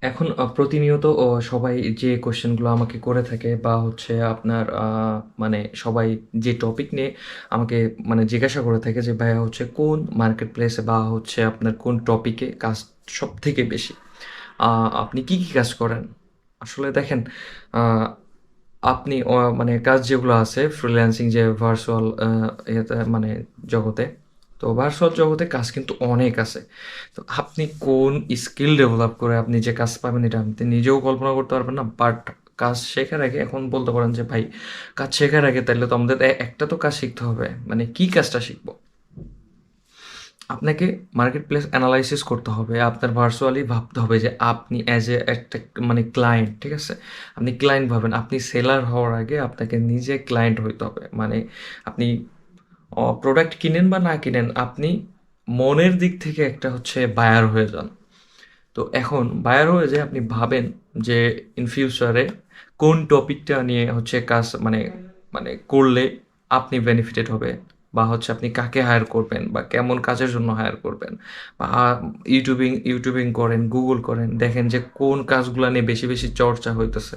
এখন প্রতিনিয়ত সবাই যে কোয়েশ্চেনগুলো আমাকে করে থাকে বা হচ্ছে আপনার মানে সবাই যে টপিক নিয়ে আমাকে মানে জিজ্ঞাসা করে থাকে যে ভাইয়া হচ্ছে কোন মার্কেট প্লেসে বা হচ্ছে আপনার কোন টপিকে কাজ সব থেকে বেশি, আপনি কি কি কাজ করেন? আসলে দেখেন, আপনি মানে কাজ যেগুলো আছে ফ্রিল্যান্সিং যে ভার্চুয়াল ইয়েতে মানে জগতে, তো ভার্চুয়াল জগতে কাজ কিন্তু অনেক আছে। তো আপনি কোন স্কিল ডেভেলপ করে আপনি যে কাজ পাবেন এটা আপনি নিজেও কল্পনা করতে পারবেন না। বাট কাজ শেখার আগে এখন বলতে পারেন যে ভাই, কাজ শেখার আগে তাহলে তো আমাদের একটা তো কাজ শিখতে হবে, মানে কি কাজটা শিখবো? আপনাকে মার্কেট প্লেস অ্যানালাইসিস করতে হবে। আপনার ভার্চুয়ালি ভাবতে হবে যে আপনি অ্যাজ এ একটা মানে ক্লায়েন্ট, ঠিক আছে? আপনি ক্লায়েন্ট ভাবেন। আপনি সেলার হওয়ার আগে আপনাকে নিজে ক্লায়েন্ট হইতে হবে। মানে আপনি প্রোডাক্ট কিনেন বা না কিনেন, আপনি মনের দিক থেকে একটা হচ্ছে বায়ার হয়ে যান। তো এখন বায়ার হয়ে যে আপনি ভাবেন যে ইন ফিউচারে কোন টপিকটা নিয়ে হচ্ছে কাজ মানে মানে করলে আপনি বেনিফিটেড হবে, বা হচ্ছে আপনি কাকে হায়ার করবেন বা কেমন কাজের জন্য হায়ার করবেন, বা ইউটিউবিং করেন, গুগল করেন, দেখেন যে কোন কাজগুলো নিয়ে বেশি বেশি চর্চা হইতেছে,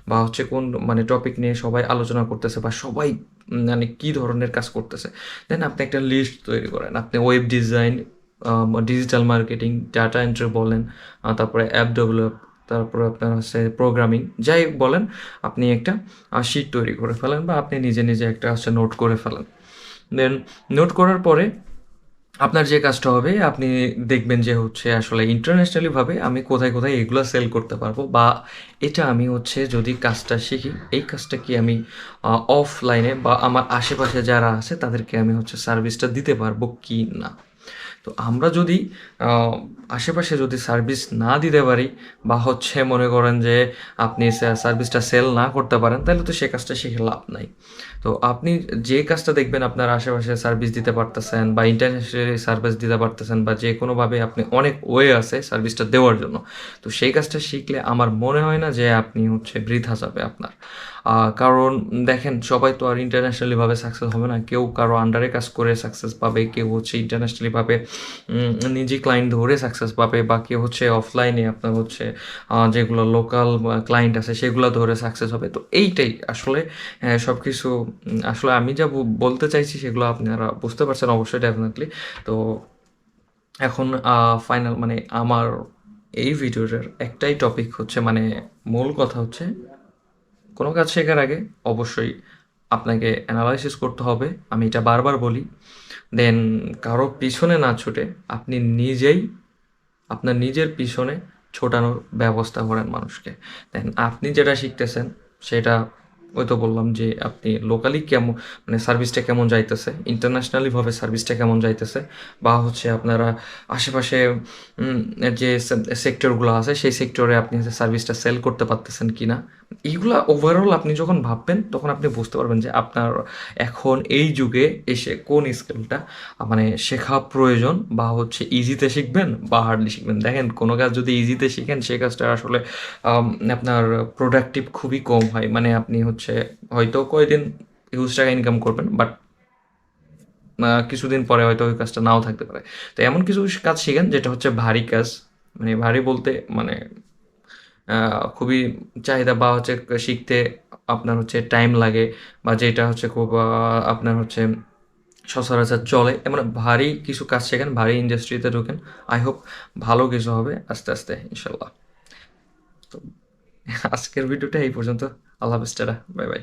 বা হচ্ছে কোন মানে টপিক নিয়ে সবাই আলোচনা করতেছে বা সবাই মানে কী ধরনের কাজ করতেছে। দেন আপনি একটা লিস্ট তৈরি করেন। আপনি web design, digital marketing, data entry বলেন, তারপরে অ্যাপ ডেভেলপ, তারপরে আপনার হচ্ছে প্রোগ্রামিং, যাই বলেন, আপনি একটা শিট তৈরি করে ফেলেন বা আপনি নিজে নিজে একটা হচ্ছে নোট করে ফেলেন। দেন নোট করার পরে আপনার যে কাজটা হবে, আপনি দেখবেন যে হচ্ছে আসলে ইন্টারন্যাশনালিভাবে আমি কোথায় কোথায় এগুলো সেল করতে পারবো, বা এটা আমি হচ্ছে যদি কাজটা শিখি, এই কাজটা কি আমি অফলাইনে বা আমার আশেপাশে যারা আছে তাদেরকে আমি হচ্ছে সার্ভিসটা দিতে পারবো কি না। তো আমরা যদি আহ, আশেপাশে যদি সার্ভিস না দিতে পারি, বা হচ্ছে মনে করেন যে আপনি সার্ভিসটা সেল না করতে পারেন, তাহলে তো সে কাজটা শিখে লাভ নাই। তো আপনি যে কাজটা দেখবেন আপনার আশেপাশে সার্ভিস দিতে পারতেছেন বা ইন্টারন্যাশনালি সার্ভিস দিতে পারতেছেন, বা যে কোনোভাবে আপনি অনেক ওয়ে আছে সার্ভিসটা দেওয়ার জন্য, তো সেই কাজটা শিখলে আমার মনে হয় না যে আপনি হচ্ছে বৃথা যাবে আপনার। কারণ দেখেন, সবাই তো আর ইন্টারন্যাশনালিভাবে সাকসেস হবে না। কেউ কারো আন্ডারে কাজ করে সাকসেস পাবে, কেউ হচ্ছে ইন্টারন্যাশনালিভাবে নিজে ক্লায়েন্ট ধরে সাকসেস পাবে, বা কেউ হচ্ছে অফলাইনে আপনার হচ্ছে যেগুলো লোকাল ক্লায়েন্ট আছে সেগুলো ধরে সাকসেস হবে। তো এইটাই আসলে সব কিছু। আসলে আমি যা বলতে চাইছি সেগুলো আপনারা বুঝতে পারছেন অবশ্যই, ডেফিনেটলি। তো এখন ফাইনাল মানে আমার এই ভিডিওটার একটাই টপিক হচ্ছে, মানে মূল কথা হচ্ছে, কোনো কাজ শেখার আগে অবশ্যই আপনাকে অ্যানালাইসিস করতে হবে। আমি এটা বারবার বলি। দেন কারো পিছনে না ছুটে আপনি নিজেই আপনার নিজের পিছনে ছোটানোর ব্যবস্থা করেন মানুষকে। দেন আপনি যেটা শিখতেছেন সেটা, ওই তো বললাম যে আপনি লোকালি কেমন মানে সার্ভিসটা কেমন যাইতেছে, ইন্টারন্যাশনালিভাবে সার্ভিসটা কেমন যাইতেছে, বা হচ্ছে আপনারা আশেপাশে যে সেক্টরগুলো আছে সেই সেক্টরে আপনি সার্ভিসটা সেল করতে পারতেছেন কি না, এইগুলা ওভারঅল আপনি যখন ভাববেন তখন আপনি বুঝতে পারবেন যে আপনার এখন এই যুগে এসে কোন স্কিলটা মানে শেখা প্রয়োজন, বা হচ্ছে ইজিতে শিখবেন বা হার্ডলি শিখবেন। দেখেন, কোনো কাজ যদি ইজিতে শিখেন সেই কাজটা আসলে আপনার প্রোডাক্টিভ খুবই কম হয়। মানে আপনি হচ্ছে হয়তো কয়দিন হিউজ টাকা ইনকাম করবেন, বাট কিছুদিন পরে হয়তো ওই কাজটা নাও থাকতে পারে। তো এমন কিছু কাজ শিখেন যেটা হচ্ছে ভারী কাজ, মানে ভারী বলতে মানে খুবই চাহিদা, বা হচ্ছে শিখতে আপনার হচ্ছে টাইম লাগে, বা যেটা হচ্ছে খুব আপনার হচ্ছে সচরাচর চলে, এমন ভারী কিছু কাজ শেখেন, ভারী ইন্ডাস্ট্রিতে ঢোকেন। আই হোপ ভালো কিছু হবে আস্তে আস্তে, ইনশাল্লাহ। তো আজকের ভিডিওটা এই পর্যন্ত। আল্লাহ হাফেজ, টাটা, বাই বাই।